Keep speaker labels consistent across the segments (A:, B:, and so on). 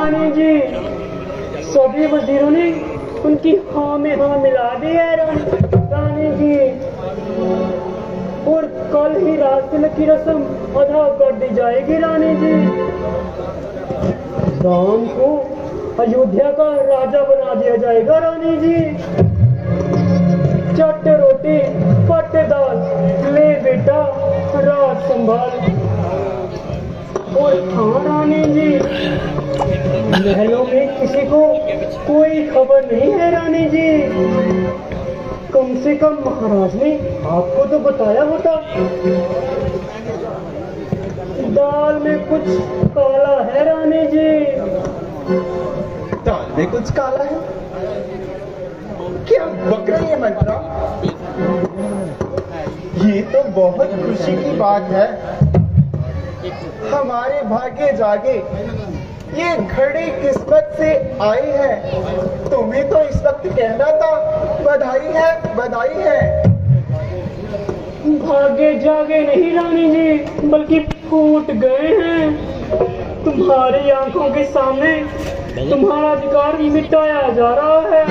A: रानी जी, सभी वजीरों ने उनकी हाँ में हाँ मिला दी है रानी जी, और कल ही रात तिलक की रस्म अदा कर दी जाएगी रानी जी। राम को अयोध्या का राजा बना दिया जाएगा रानी जी। चट रोटी पट दाल, ले बेटा राज संभाल। और हाँ रानी जी, महलों में किसी को कोई खबर नहीं है रानी जी। कम से कम महाराज ने आपको तो बताया होता। दाल में कुछ काला है रानी जी।
B: दाल में कुछ काला है? क्या बक रही है मंत्रा? ये तो बहुत खुशी की बात है। हमारे भाग्य जागे, ये घड़ी किस्मत से आई है। तुम्हें तो इस वक्त कहना था बधाई है, बधाई है।
A: भाग्य जागे नहीं रानी जी, बल्कि फूट गए हैं। तुम्हारी आंखों के सामने तुम्हारा अधिकार मिटाया जा रहा है।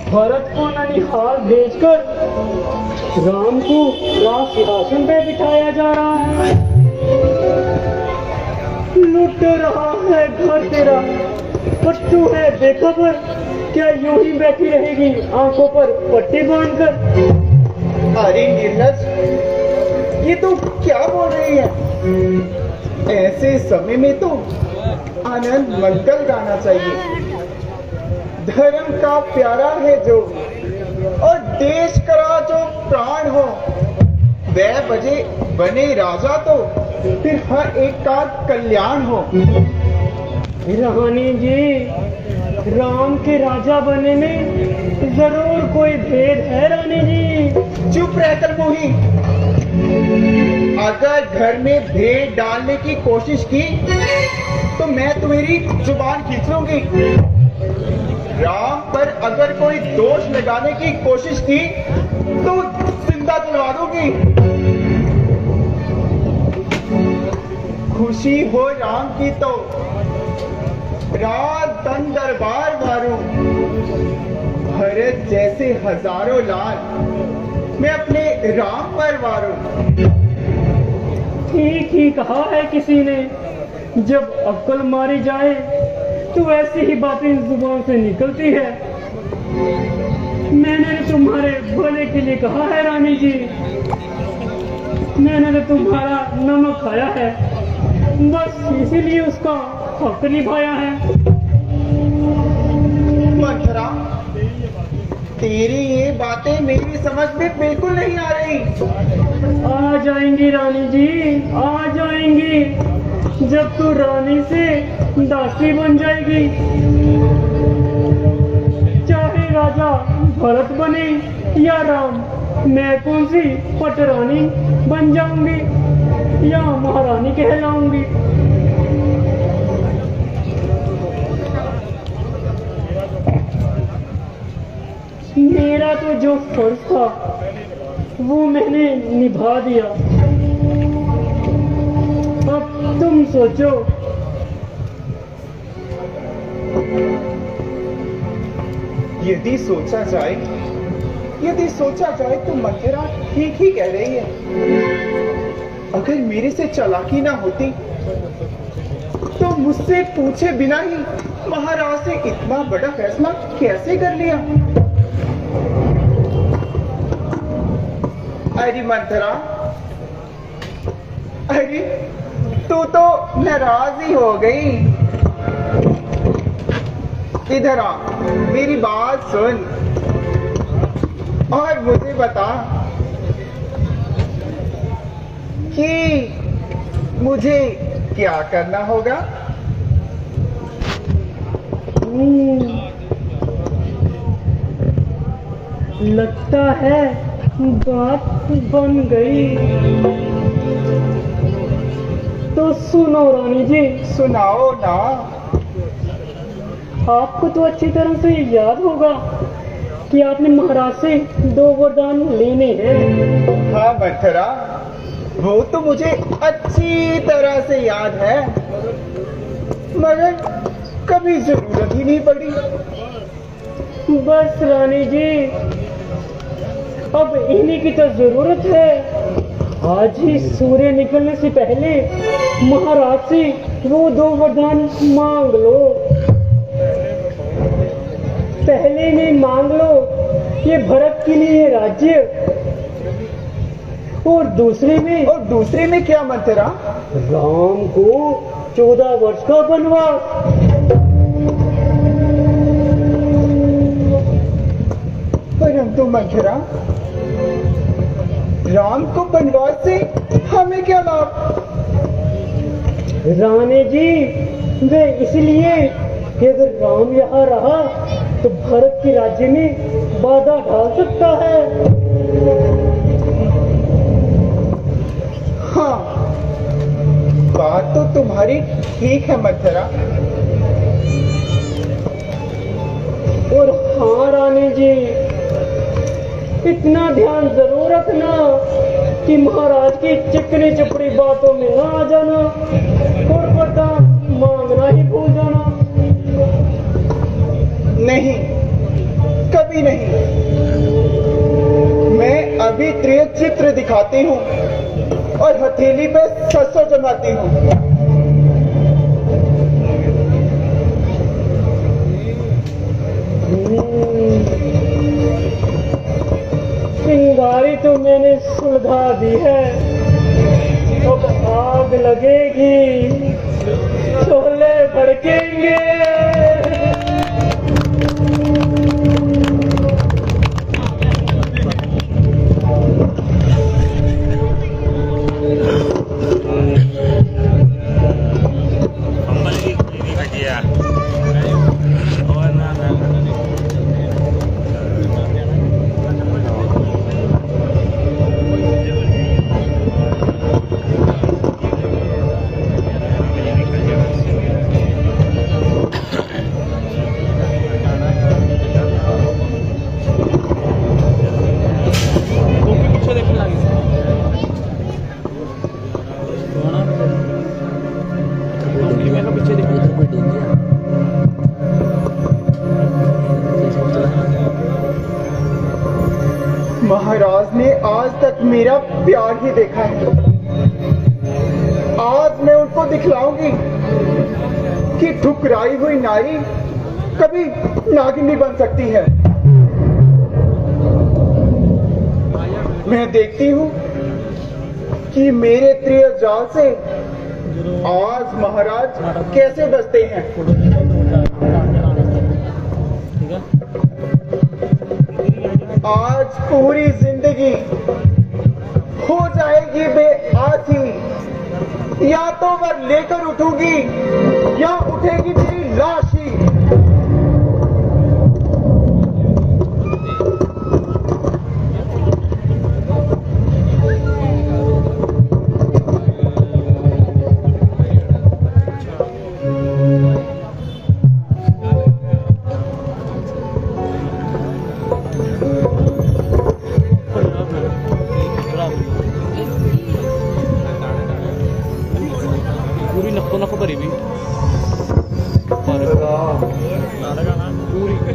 A: भरत को ननिहाल भेजकर राम को राज सिंहासन पे बिठाया जा रहा है। लुट रहा है घर तेरा, पर तू है बेखबर। क्या यूं ही बैठी रहेगी आंखों पर पट्टी बांधकर?
B: अरे निर्लज, ये तो क्या बोल रही है? ऐसे समय में तो आनंद मंगल गाना चाहिए। धर्म का प्यारा है जो, और देश का जो प्राण हो, वह बजे बने राजा तो फिर हर एक का कल्याण हो।
A: रानी जी, राम के राजा बनने में जरूर कोई भेद है रानी जी।
B: चुप रहकर मोही, अगर घर में भेद डालने की कोशिश की तो मैं तुम्हारी जुबान खींच लूंगी। राम पर अगर कोई दोष लगाने की कोशिश की तो जिंदा जलवा दूंगी। खुशी हो राम की तो रात दिन दरबार मारूं। भरत जैसे हजारों लाल मैं अपने राम पर वारूं।
A: ठीक ही कहा है किसी ने, जब अक्ल मारी जाए तो ऐसी ही बातें जुबान से निकलती है। मैंने तुम्हारे भले के लिए कहा है रानी जी। मैंने तो तुम्हारा नमक खाया है, बस इसीलिए उसका हक निभाया है।
B: मंथरा, तेरी ये बातें मेरी समझ में बिल्कुल नहीं आ रही।
A: आ जाएंगी रानी जी, आ जाएंगी, जब तू रानी से दासी बन जाएगी। चाहे राजा भरत बने या राम, मैं कौन सी पटरानी बन जाऊंगी या महारानी कहलाऊंगी। मेरा तो जो फर्ज था वो मैंने निभा दिया। अब तुम सोचो।
B: यदि सोचा जाए तो मंथरा ठीक ही कह रही है। अगर मेरे से चालाकी ना होती तो मुझसे पूछे बिना ही महाराज ने इतना बड़ा फैसला कैसे कर लिया। अरे मंथरा, अरे तू तो नाराज ही हो गई। इधर आ, मेरी बात सुन और मुझे बता कि मुझे क्या करना होगा।
A: लगता है बात बन गई। तो सुनो रानी जी।
B: सुनाओ ना।
A: आपको तो अच्छी तरह से याद होगा कि आपने महाराज से 2 वरदान लेने हैं।
B: हाँ मंथरा, वो तो मुझे अच्छी तरह से याद है। मगर कभी जरूरत ही नहीं पड़ी।
A: बस रानी जी, अब इन्हीं की तो जरूरत है। आज ही सूर्य निकलने से पहले महाराज से वो 2 वरदान मांग लो। पहले में मांग लो ये भरत के लिए राज्य, और दूसरे में क्या मंत्रा? राम को 14 वर्ष का वनवास।
B: परंतु मंत्रा, राम को वनवास से हमें क्या लाभ?
A: रानी जी, वे इसलिए कि अगर राम यहाँ रहा तो भरत के राज्य में बाधा डाल सकता है।
B: हाँ, बात तो तुम्हारी ठीक है मंत्रा।
A: और हाँ रानी जी, इतना ध्यान जरूर रखना कि महाराज की चिकनी चुपड़ी बातों में ना आ जाना और वरदान मांगना ही भूल जाना।
B: नहीं, कभी नहीं। मैं अभी त्रिय चित्र दिखाती हूँ और हथेली पे 600 जमाती हूँ।
A: चिंगारी तो मैंने सुलझा दी है, अब आग लगेगी, शोले भड़केंगे।
B: महाराज ने आज तक मेरा प्यार ही देखा है। आज मैं उनको दिखलाऊंगी कि ठुकराई हुई नारी कभी नागिनी बन सकती है। मैं देखती हूँ कि मेरे त्रिय जाल से आज महाराज कैसे बचते हैं। आज पूरी जिंदगी हो जाएगी बेआसी, या तो वर लेकर उठूंगी या उठेगी मेरी लाश ही।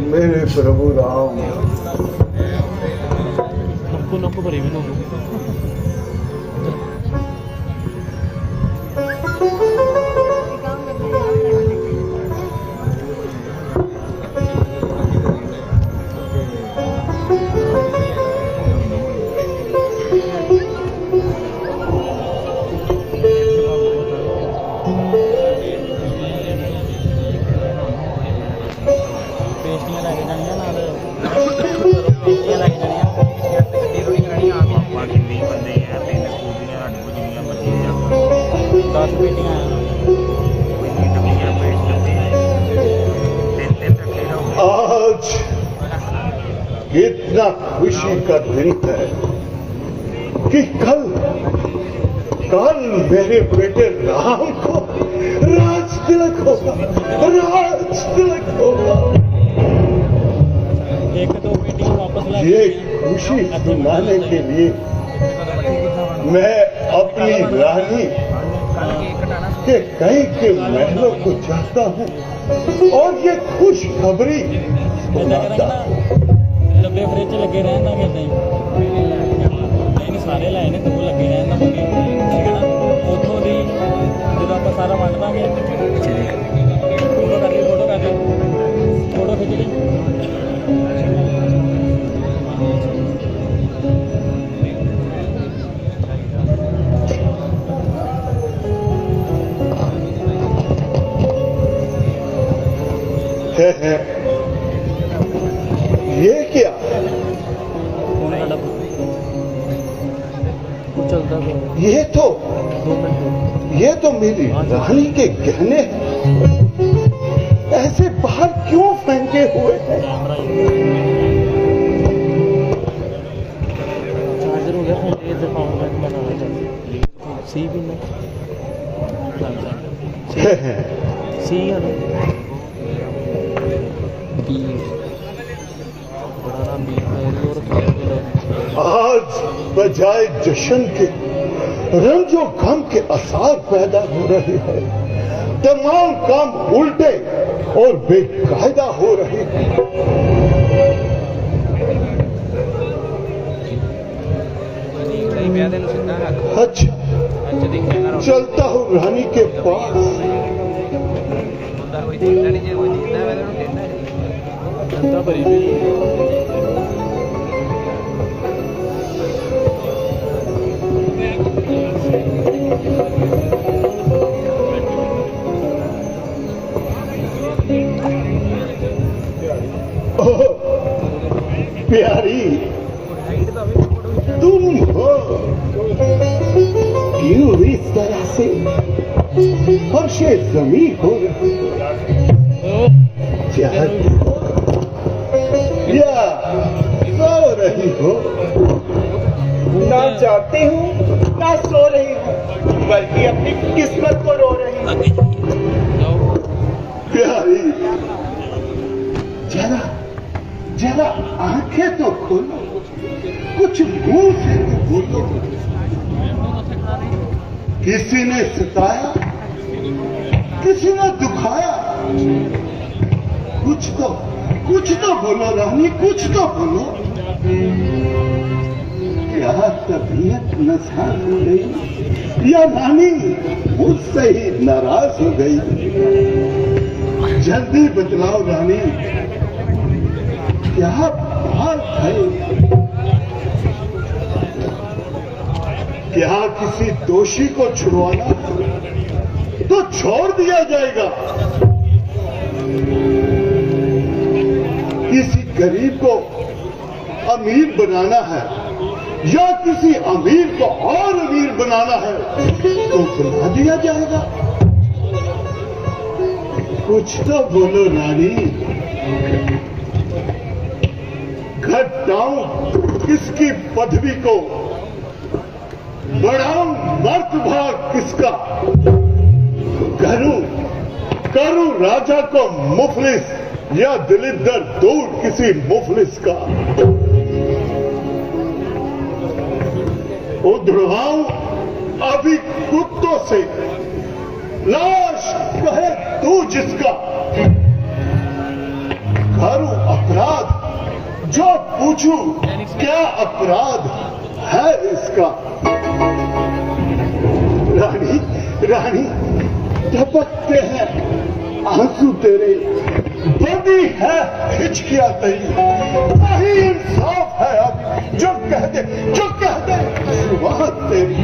C: मेरे प्रभु राम,
D: नको भरी भी नको।
C: आज इतना खुशी का दिन है कि कल मेरे बेटे राम को राज तिलक होगा, राज तिलक होगा। ये खुशी सुनाने के लिए मैं अपनी रानी के कई के महलों को जाता हूँ और ये खुशखबरी सुनाता हूँ।
D: डब्बे फ्रिज लगे रहना कहते हैं नहीं सारे लाए ने तो लगे रहना ठीक है ना उतों दी जो आप सारा वंड दांगे फोटो कर ली फोटो खिंच ली
C: है ये क्या?
D: चलता
C: ये तो मेरी रानी के गहने हैं। ऐसे बाहर क्यों फेंके हुए हैं?
D: चार्जर हो गया ये पावर बैंक बनाना चाहिए सी भी नहीं सी है ना
C: आज बजाय जश्न के रंजो गम के आसार पैदा हो रहे हैं। तमाम काम उल्टे और बेकायदा हो रहे हैं। अच्छा चलता हूँ रानी के पास। प्यारी तुम हो क्यों इस तरह से फर्शे जमी हो रही चाहती हो या सो रही हो?
B: ना जाती हूँ ना सो रही हूँ बल्कि अपनी किस्मत को रो रही हूँ।
C: प्यारी जरा जरा आंखें तो खोलो, कुछ मुंह से तो बोलो। किसी ने सताया, किसी ने दुखाया? कुछ तो बोलो रानी, कुछ तो बोलो। क्या तबीयत नासाज हो गई या रानी मुझसे ही नाराज हो गई? जल्दी बतलाओ रानी, क्या बात है? क्या किसी दोषी को छुड़वाना तो छोड़ दिया जाएगा? किसी गरीब को अमीर बनाना है या किसी अमीर को और अमीर बनाना है तो बना दिया जाएगा? कुछ तो बोलो रानी। घटाऊं किसकी पदवी को, बढ़ाऊं मर्तबा किसका? करूं राजा को मुफलिस या दिलिद्दर दूर किसी मुफलिस का? उधरवाऊं अभी कुत्तों से लाश कहे तू जिसका? करूं अपराध जो पूछूं क्या अपराध है इसका? रानी टपकते हैं आंसू तेरे, बदी है हिचकिया तेरी। वही इंसाफ है अब जो कह दे शुरुआत तेरी।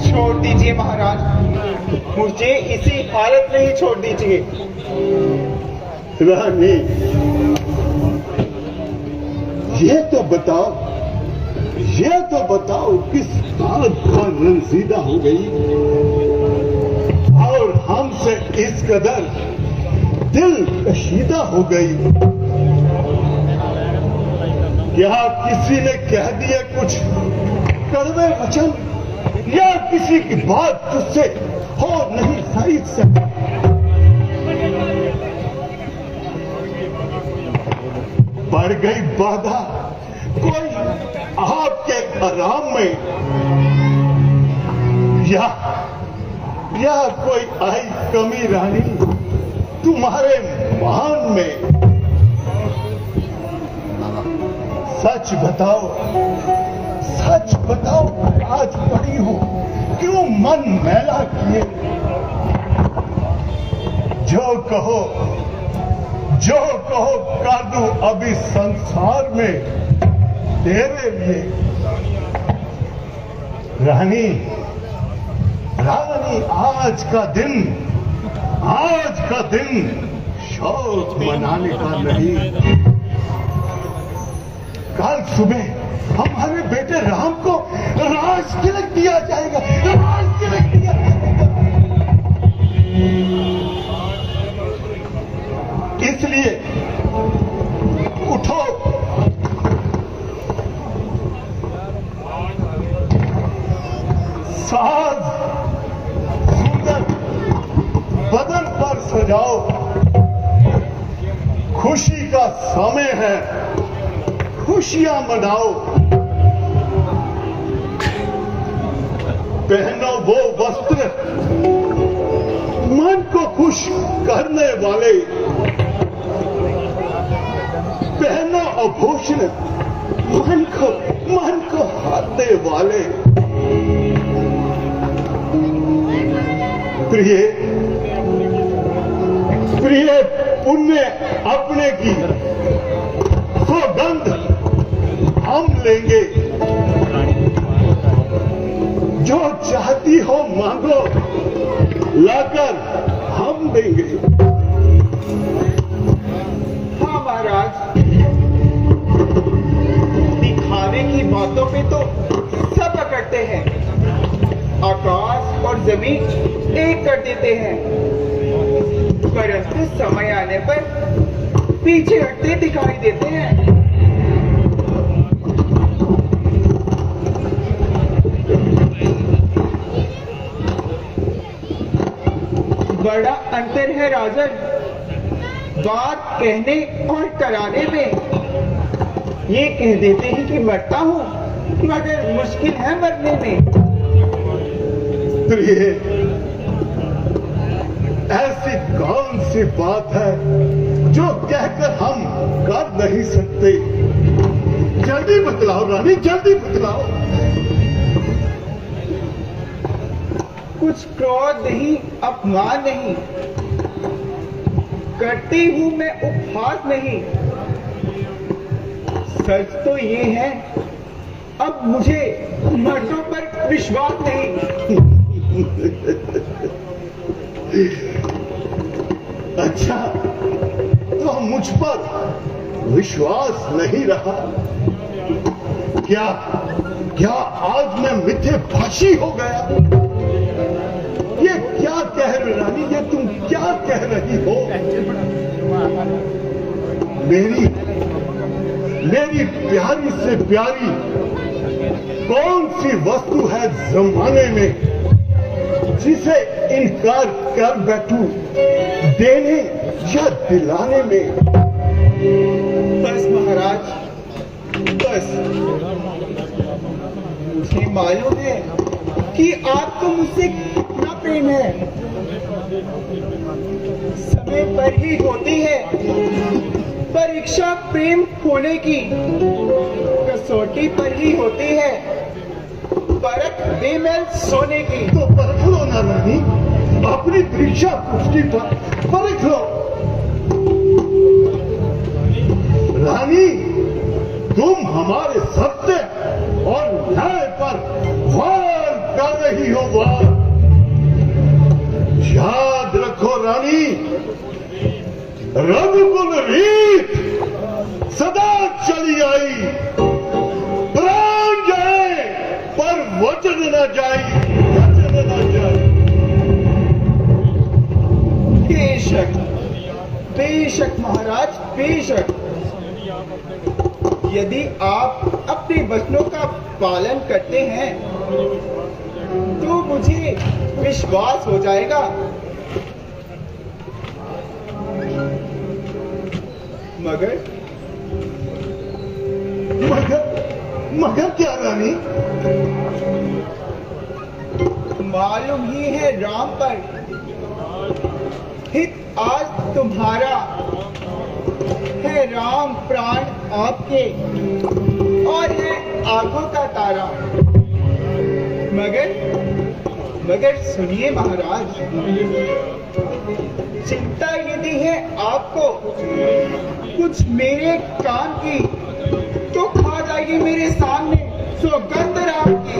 B: छोड़ दीजिए महाराज, मुझे इसी हालत में ही छोड़ दीजिए।
C: रानी ये तो बताओ किस बात पर रंजीदा हो गई और हमसे इस कदर दिल कशीदा हो गई? क्या किसी ने कह दिए कुछ कड़वे वचन या किसी की बात तुझसे हो नहीं सकी? बढ़ गई बाधा कोई आपके आराम में या कोई आई कमी रानी तुम्हारे मान में? सच बताओ, सच बताओ, आज पड़ी हो क्यों मन मैला किए? जो कहो कर दूं अभी संसार में तेरे लिए। रानी रानी, आज का दिन शौक मनाने का नहीं। कल सुबह हमारे बेटे राम को राज तिलक दिया जाएगा, राज तिलक दिया जाएगा। इसलिए उठो, साज सुंदर बदन पर सजाओ, खुशी का समय है, खुशियां मनाओ। पहनो वो वस्त्र मन को खुश करने वाले, पहनो आभूषण मन को हारने वाले। प्रिय पुण्य अपने की सौगंध हम लेंगे, जो चाहती हो मांगो लाकर हम देंगे।
B: हाँ महाराज, दिखावे की बातों पे तो सब अकड़ते हैं, आकाश और जमीन एक कर देते हैं, परंतु समय आने पर पीछे हटते दिखाई देते हैं। बड़ा अंतर है राजन, बात कहने और कराने में। ये कह देते हैं कि मरता हूं, मगर मुश्किल है मरने में।
C: प्रिय, ऐसी कौन सी बात है जो कहकर हम कर नहीं सकते? जल्दी बतलाओ रानी, जल्दी बतलाओ।
B: कुछ क्रोध नहीं, अपमान नहीं, करती हूं मैं उपहास नहीं। सच तो ये है, अब मुझे मर्दों पर विश्वास नहीं।
C: अच्छा, तो मुझ पर विश्वास नहीं रहा? क्या आज मैं मिथ्याभाषी हो गया? ये क्या कह रही रानी, ये तुम क्या कह रही हो? मेरी प्यारी से प्यारी कौन सी वस्तु है जमाने में जिसे इनकार कर बैठूं देने या दिलाने में?
B: बस महाराज, बस। मुझे मालूम है कि आपको मुझसे कितना प्रेम है। समय पर ही होती है परीक्षा प्रेम होने की, कसौटी पर ही होती है परख बेमेल सोने की।
C: तो परख लो ना रानी, अपनी परीक्षा पुष्टि पर परख लो। रानी, तुम हमारे सत्य और न्याय पर वार कर रही हो, वार। याद रखो रानी, रघुकुल रीत सदा चली आई, प्राण जाए पर वचन न जाए, वचन न जाए।
B: बेशक बेशक महाराज, बेशक। यदि आप अपने वचनों का पालन करते हैं तो मुझे विश्वास हो जाएगा। मगर
C: मगर क्या रानी?
B: माल मालूम ही है राम पर हित आज तुम्हारा है, राम प्राण आपके और है आंखों का तारा। मगर सुनिए महाराज, चिंता यदि है आपको कुछ मेरे काम की तो खा जाएगी मेरे सामने सौगंध राम की।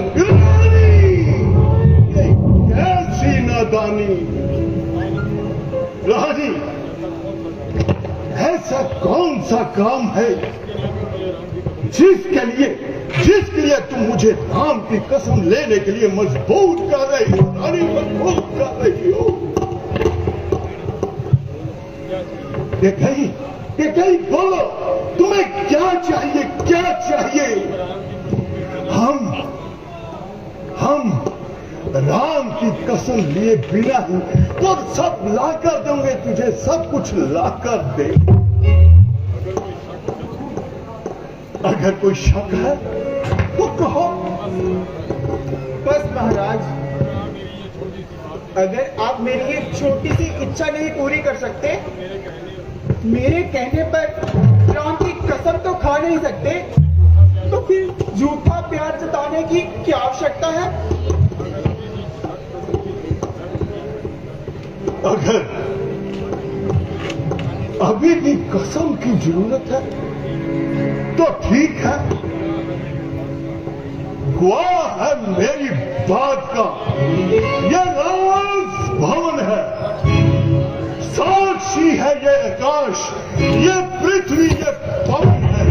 C: कैसी नादानी रानी, ऐसा कौन सा काम है जिसके लिए तुम मुझे राम की कसम लेने के लिए मजबूर कर रही हो रानी, मजबूर कर रही हो। ये कहीं बोलो, तुम्हें क्या चाहिए, क्या चाहिए? हम राम की कसम लिए बिना ही तो सब लाकर दूंगे तुझे, सब कुछ लाकर दे। अगर कोई शक है तो कहो।
B: बस महाराज, अगर आप मेरी एक छोटी सी इच्छा नहीं पूरी कर सकते, मेरे कहने पर राम की कसम तो खा नहीं सकते, तो फिर झूठा प्यार जताने की क्या आवश्यकता है?
C: अगर अभी भी कसम की जरूरत है तो ठीक है, गवाह है मेरी बात का ये राज भवन है, साक्षी है ये आकाश, ये पृथ्वी, ये पवन है।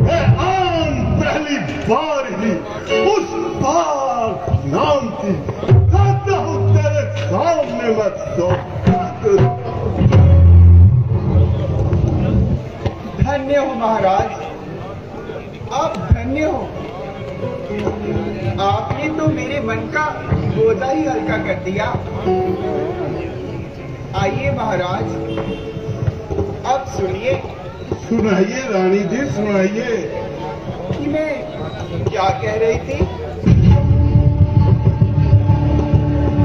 C: मैं आन पहली बार ही उस पाक नाम की कहता हूं तेरे सामने मत सो।
B: धन्य हो महाराज, आप धन्य हो। आपने तो मेरे मन का बोझा ही हल्का कर दिया। आइए महाराज, अब
C: सुनाइए रानी जी, सुनाइए
B: कि मैं क्या कह रही थी।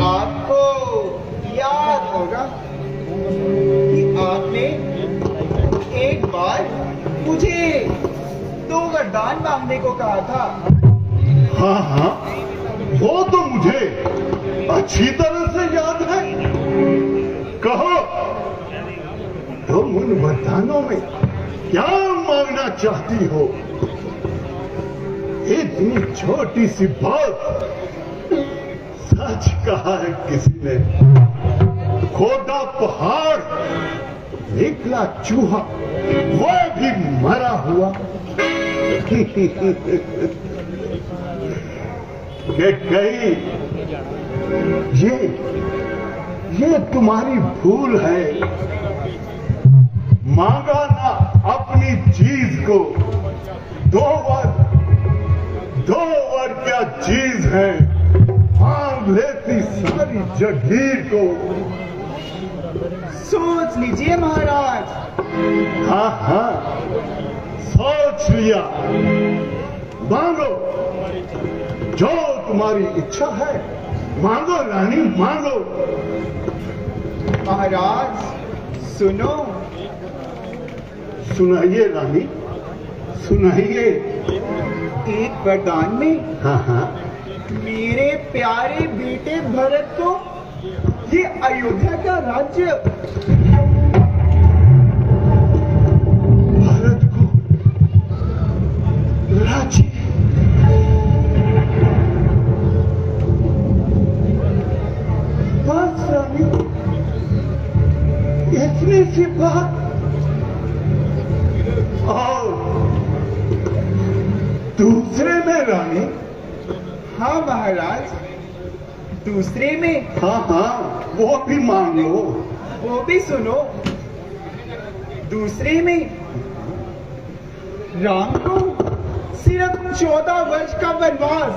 B: आपको याद होगा कि आपने एक बार मुझे 2 वरदान मांगने को कहा था।
C: हाँ, वो तो मुझे अच्छी तरह से याद है। कहो, तुम उन वरदानों में क्या मांगना चाहती हो? इतनी छोटी सी बात, सच कहा है किसी ने, खोदा पहाड़ निकला चूहा, वो भी मरा हुआ। ये कहीं ये तुम्हारी भूल है। मांगा ना अपनी चीज को, 2 वर क्या चीज है, मांग लेती सारी जगीर को।
B: सोच लीजिए महाराज।
C: हाँ, सोच लिया। मांगो, जो तुम्हारी इच्छा है मांगो रानी, मांगो।
B: महाराज सुनो।
C: सुनाइए रानी, सुनाइए।
B: एक वरदान में
C: हाँ,
B: मेरे प्यारे बेटे भरत को ये अयोध्या का राज्य,
C: भारत को राज्य, बस रानी, इतनी सी बात। और दूसरे में रानी?
B: हाँ महाराज, दूसरे में।
C: हाँ, वो भी मांग लो।
B: वो भी सुनो। दूसरे में राम को सिर्फ 14 वर्ष का वनवास।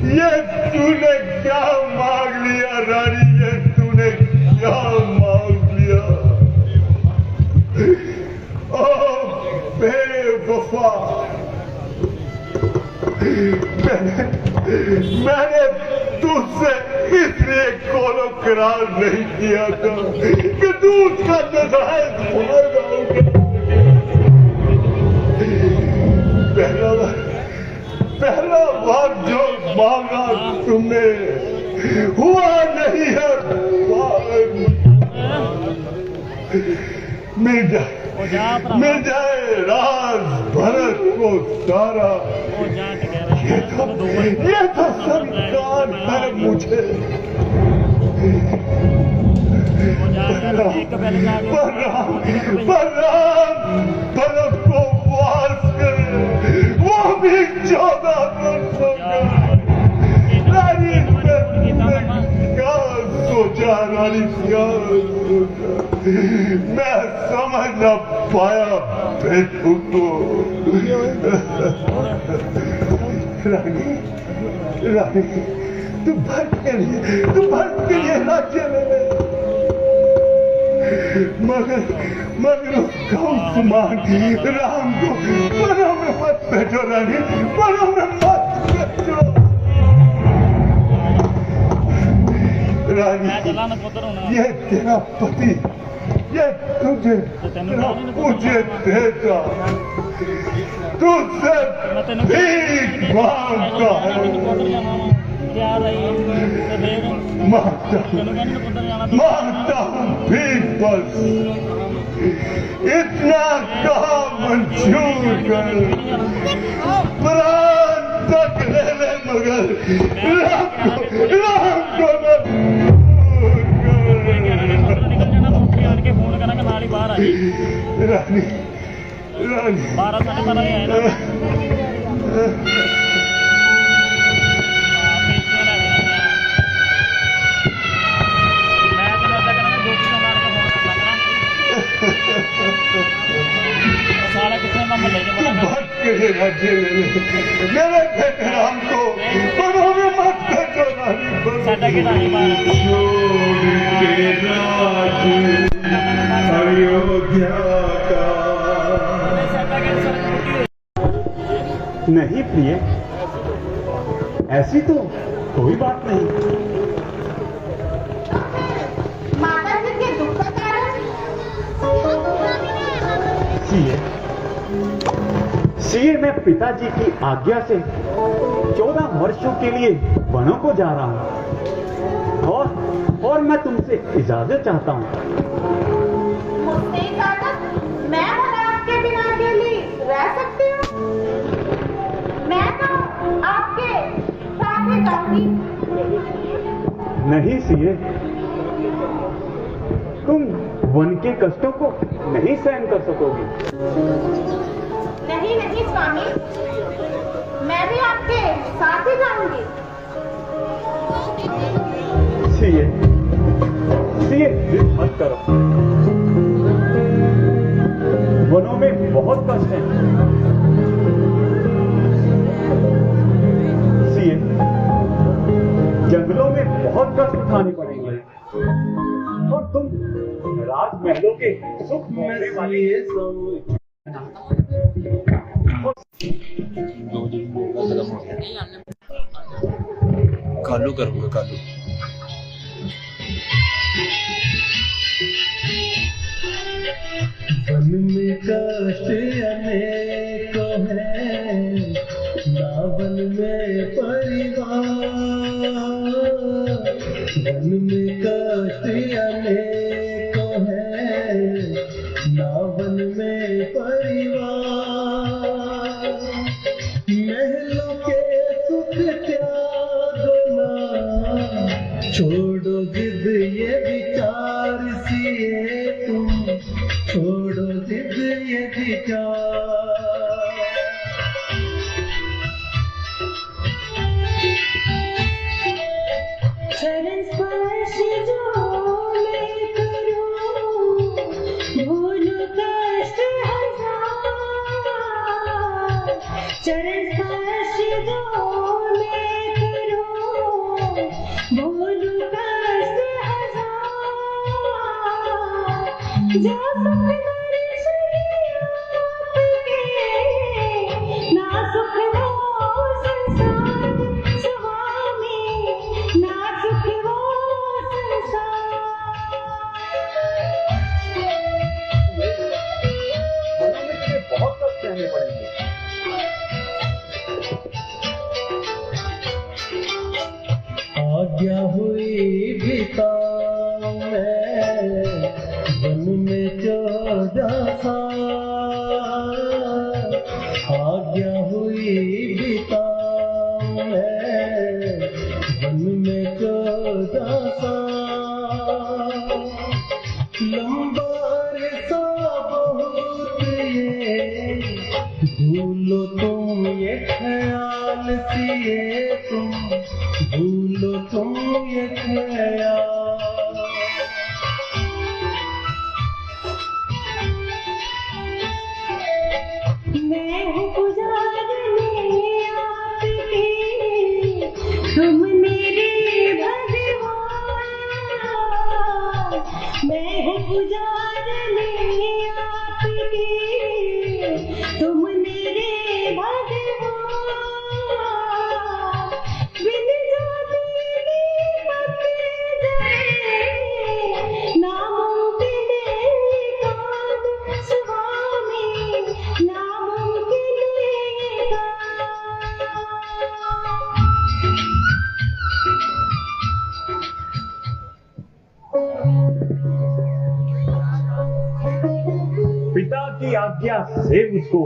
C: ये तूने क्या मांग लिया रानी, ये तूने क्या मांग लिया? ओ बेवफा, मैंने तुझसे इसलिए कोनो करार नहीं किया था कि तू उसका नजायज फायदा उठा। पहला बार जो मांगा तुमने हुआ नहीं है, मिल जाए राज भरत को सारा। ये तो सरकार है मुझे, भरत को वास करे, वो भी 14 वर्षों का। रानी क्या सोचा, रानी क्या सोचा, मैं समझ न पाया बेटू को। रानी रानी तू भटक के लिए ना चले, मगर कौसमान राम को परों में मत बैठो रानी, परों में मत बैठो रानी। ये तेरा पति, ये तुझे देता, तुझसे भीख मांगता है। मांगता हूँ भीख, बस इतना कहा मंजूर कर, प्राण तक ले ले, मगर राम को मत रानी, रानी
D: 12 साढ़े 12 आए ना। सारा कितने का मत
C: राम को परों में मत बैठो रानी, अयोध्या का।
B: नहीं प्रिय, ऐसी तो कोई बात नहीं।
E: माता जी के दुख का कारण
B: सीए मैं पिताजी की आज्ञा से 14 वर्षों के लिए वनों को जा रहा हूं, और मैं तुमसे इजाजत चाहता हूं।
E: मुझसे इजाजत? मैं आपके बिना अकेली रह सकती हूँ? मैं तो आपके साथ ही जाऊंगी।
B: नहीं सीए, तुम वन के कष्टों को नहीं सहन कर सकोगी।
E: नहीं नहीं स्वामी, मैं भी आपके साथ ही जाऊंगी।
B: सीए जिद मत करो, वनों में बहुत कष्ट है। सीए, जंगलों में बहुत कष्ट उठाने पड़ेंगे, और तुम राजमहलों के सुख भोगने वाली
F: कालू करूंगा, कालू।
A: वन में कष्ट अनेक है, नावन में परिवार। वन में कष्ट अनेक है, नावन में परिवार। महलों के सुख त्यागो ना, छोड़ो जिद ये विचार सिए तुम, छोड़ो जिद ये विचार।
E: चरण स्पर्श जो मैं करूं, भूलो कष्ट हजार। चरण स्पर्श जो मैं करूं, जो सुख दर्शन आपके, ना सुख वो संसार स्वामी, ना सुख वो संसार।
B: बहुत कष्ट सहने पड़ेंगे।
A: आज्ञा हुई पिता में वन में 14 साल, आज्ञा हुई पिता में वन में 14 साल, लंबा अरसा बहुत ये भूलो तुम ये ख्याल सिए तुम, भूलो तुम ये ख्याल।
E: मैं हूँ पुजारनी आपकी, तुम मेरे भगवान। मैं हूँ पुजारनी आपकी, तुम मेरे भगवान। बिन ज्योति दीपक जले, नामुमकिन काम स्वामी, नामुमकिन काम।
F: पिता की आज्ञा से मुझको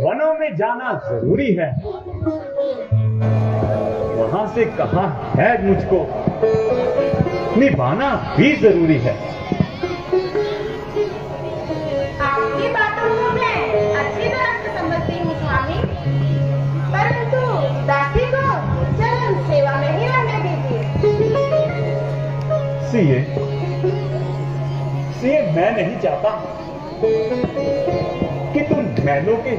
F: वनों में जाना जरूरी है, वहां से कहा है मुझको निभाना भी जरूरी है।
E: आपकी बातों को मैं अच्छी तरह से समझती हूँ स्वामी, परंतु दासी को चरण सेवा में ही रहने दीजिए।
F: सीए मैं नहीं चाहता कि तुम महलों के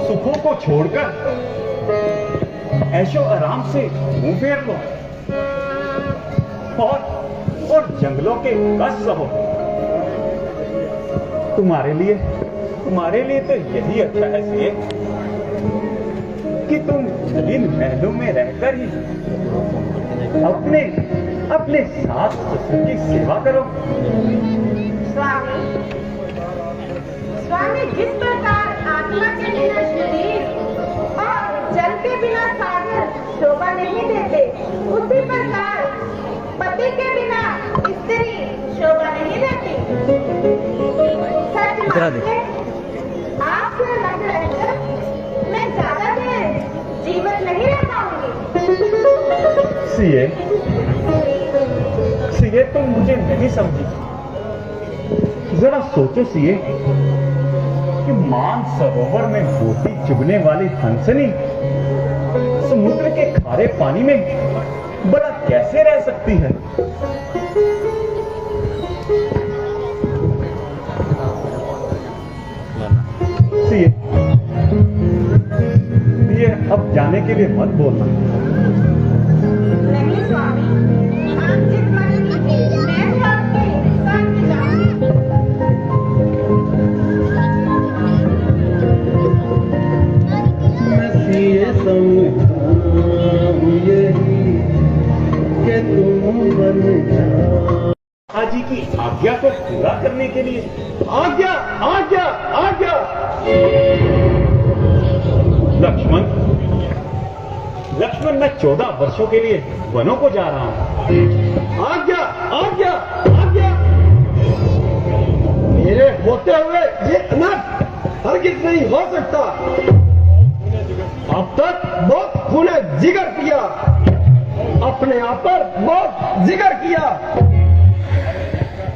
F: सुखों को छोड़कर ऐशो आराम से मुंह फेर लो और जंगलों के कष्ट सहो। तुम्हारे लिए तो यही अच्छा है सीए कि तुम इन महलों में रहकर ही अपने सास ससुर की सेवा करो।
E: स्वामी जिस प्रकार आत्मा के बिना शरीर और जल के बिना सागर शोभा नहीं देते, उसी प्रकार पति के बिना स्त्री शोभा नहीं देती। सच मानिए, आपसे अलग रहकर मैं ज्यादा देर जीवन नहीं रह पाऊंगी।
F: सीए तुम मुझे नहीं समझी। जरा सोचो सीए कि मान सरोवर में गोती चुभने वाली हंसनी समुद्र के खारे पानी में बड़ा कैसे रह सकती है। सीए ये अब जाने के लिए मत बोलना।
E: नहीं स्वामी, आप जिद मानेंगे मैं आपके साथ जाऊंगी।
A: ये समझाऊं यही कि तुम बन जाओ।
F: हाजी की आज्ञा को पूरा करने के लिए आज्ञा आज्ञा आज्ञा। लक्ष्मण मैं 14 वर्षों के लिए वनों को जा रहा हूं। आज्ञा आज्ञा आज्ञा।
B: मेरे होते हुए ये अनर्थ हरगिज नहीं हो सकता। अब तक बहुत खूने जिगर किया, अपने आप पर बहुत जिगर किया।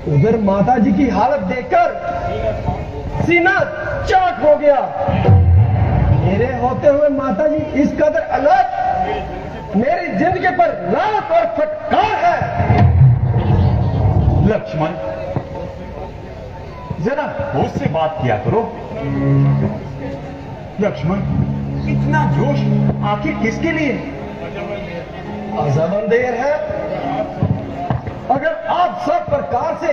B: उधर माता जी की हालत देखकर सीना चाक हो गया। मेरे होते हुए माता जी इस कदर अलग मेरी जिंदगी पर लात और फटकार है।
F: लक्ष्मण जरा होश से बात किया करो। लक्ष्मण इतना जोश आखिर किसके लिए?
B: अजमन देर है। अगर आप सब प्रकार से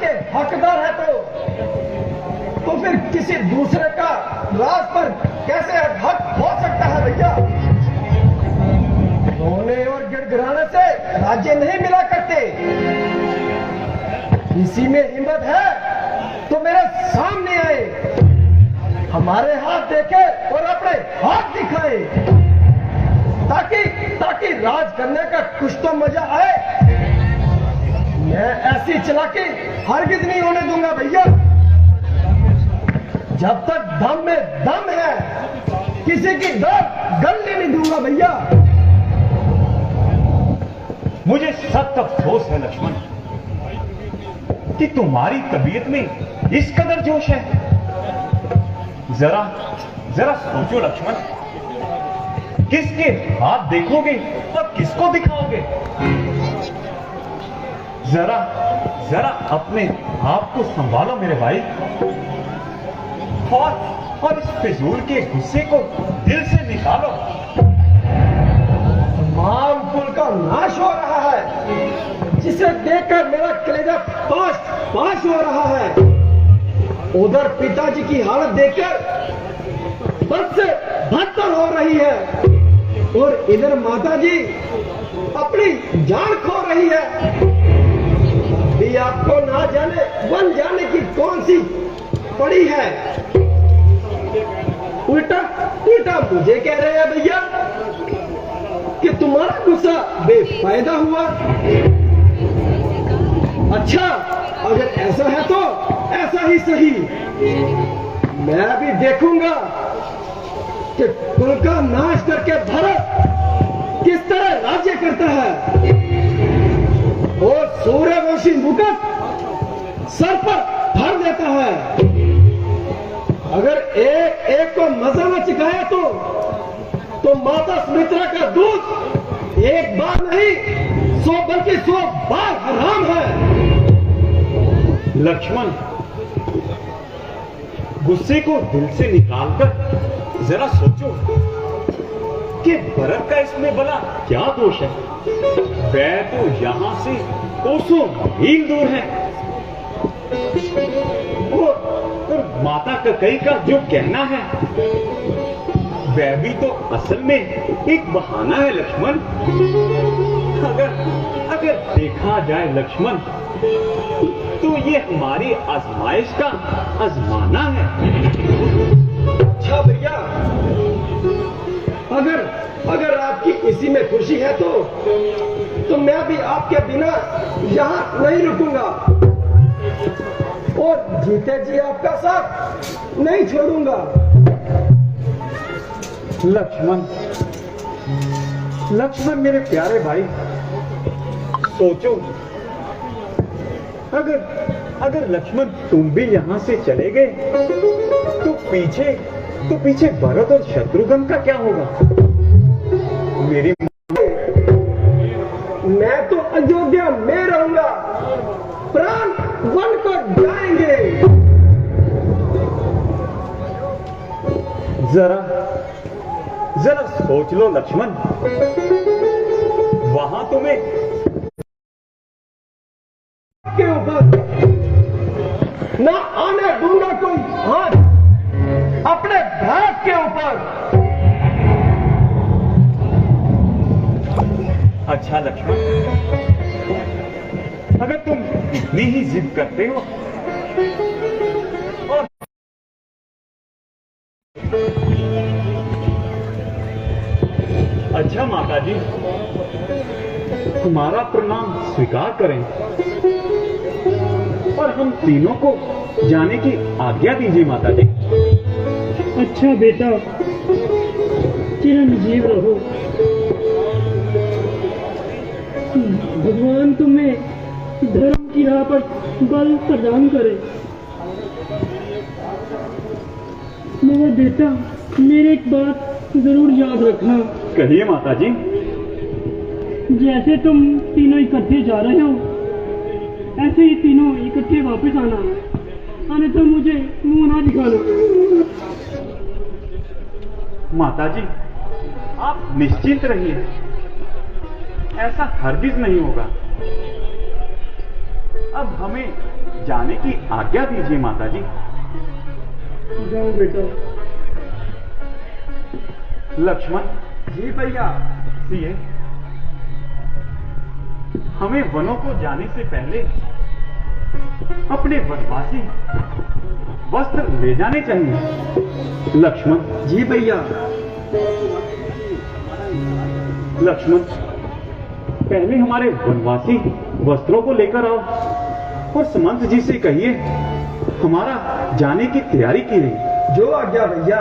B: के हकदार है तो फिर किसी दूसरे का राज पर कैसे हक हो सकता है भैया? रोने और गिड़गिड़ाने से राज्य नहीं मिला करते। किसी में हिम्मत है तो मेरे सामने आए, हमारे हाथ देखे और अपने हाथ दिखाए, ताकि राज करने का कुछ तो मजा आए। मैं ऐसी चालाकी हरगिज नहीं होने दूंगा भैया। जब तक दम में दम है, किसी की दर गलने नहीं दूंगा भैया।
F: मुझे सख्त अफसोस है लक्ष्मण कि तुम्हारी तबीयत में इस कदर जोश है। जरा सोचो लक्ष्मण, किसके हाथ देखोगे और किसको दिखाओगे? जरा अपने आप को संभालो मेरे भाई, और इस फिजूल के गुस्से को दिल से निकालो।
B: तमाम कुल का नाश हो रहा है, जिसे देखकर मेरा कलेजा पाश हो रहा है। उधर पिताजी की हालत देखकर बद से बदतर हो रही है, और इधर माताजी अपनी जान खो रही है। अभी आपको ना जाने बन जाने की कौन सी पड़ी है। उल्टा मुझे कह रहे हैं भैया कि तुम्हारा गुस्सा बेफायदा हुआ। अच्छा, अगर ऐसा है तो ऐसा ही सही। मैं भी देखूंगा कि कुल का नाश करके भारत किस तरह राज्य करता है, और सूर्यवंशी मुकुट सर पर भर देता है। अगर एक को मजा न चिखाया तो माता सुमित्रा का दूध एक बार नहीं 100 बल्कि 100 बार हराम है।
F: लक्ष्मण, गुस्से को दिल से निकालकर जरा सोचो कि भरत का इसमें भला क्या दोष है? वह तो यहां से कोसों मील दूर है, और माता कैकेयी का जो कहना है वह भी तो असल में एक बहाना है लक्ष्मण। अगर देखा जाए लक्ष्मण, तो ये हमारी आजमाइश का आजमाना है।
B: अच्छा भैया, अगर आपकी इसी में खुशी है तो मैं भी आपके बिना यहाँ नहीं रुकूंगा, और जीते जी आपका साथ नहीं छोड़ूंगा।
F: लक्ष्मण मेरे प्यारे भाई, सोचो, अगर लक्ष्मण तुम भी यहां से चले गए तो पीछे भरत और शत्रुघ्न का क्या होगा?
B: मैं तो अयोध्या में रहूंगा, प्राण वन को जाएंगे।
F: जरा सोच लो लक्ष्मण, वहां तुम्हें
B: के ऊपर ना आने दूंगा कोई हाथ अपने भारत के ऊपर।
F: अच्छा लक्ष्मण, अगर तुम इतनी ही जिद करते हो और अच्छा माता जी, तुम्हारा प्रणाम स्वीकार करें और हम तीनों को जाने की आज्ञा दीजिए माता जी।
A: अच्छा बेटा, चिरंजीव रहो। भगवान तुम्हें धर्म की राह पर बल प्रदान करे। मेरा बेटा, मेरी एक बात जरूर याद रखना।
F: कहिए माता जी।
A: जैसे तुम तीनों इकट्ठे जा रहे हो, ऐसे ही तीनों इकट्ठे वापस आना, अन्यथा मुझे मुंह ना दिखाना।
F: माता जी, आप निश्चिंत रहिए, ऐसा हरगिज नहीं होगा। अब हमें जाने की आज्ञा दीजिए माता जी।
A: जाओ बेटा।
F: लक्ष्मण
B: जी भैया।
F: सिए, हमें वनों को जाने से पहले अपने वनवासी वस्त्र ले जाने चाहिए। लक्ष्मण
B: जी भैया।
F: लक्ष्मण, पहले हमारे वनवासी वस्त्रों को लेकर आओ और सुमंत जी से कहिए हमारा जाने की तैयारी की रही।
B: जो आज्ञा भैया।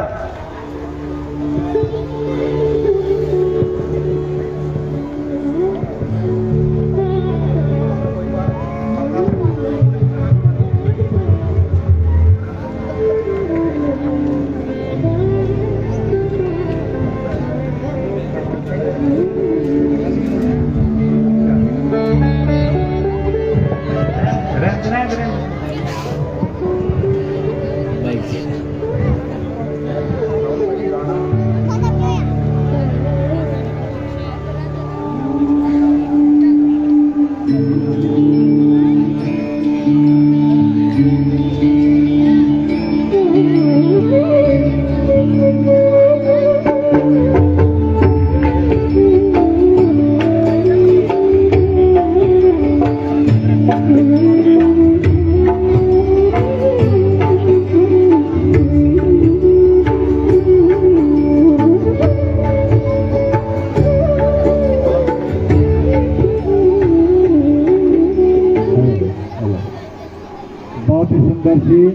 G: बहुत ही सुंदर जी।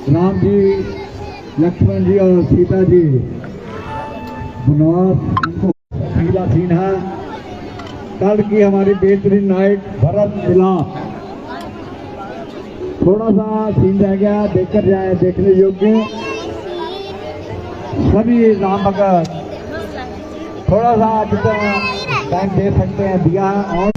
G: राम जी, लक्ष्मण जी और सीता जी वनवास उनको पीला सीन है। कल की हमारी बेहतरीन नाइट भरत मिलाप, थोड़ा सा सीन रह गया, देखकर जाए, देखने योग्य। सभी राम भगत थोड़ा सा जितना टाइम दे सकते हैं दिया है। और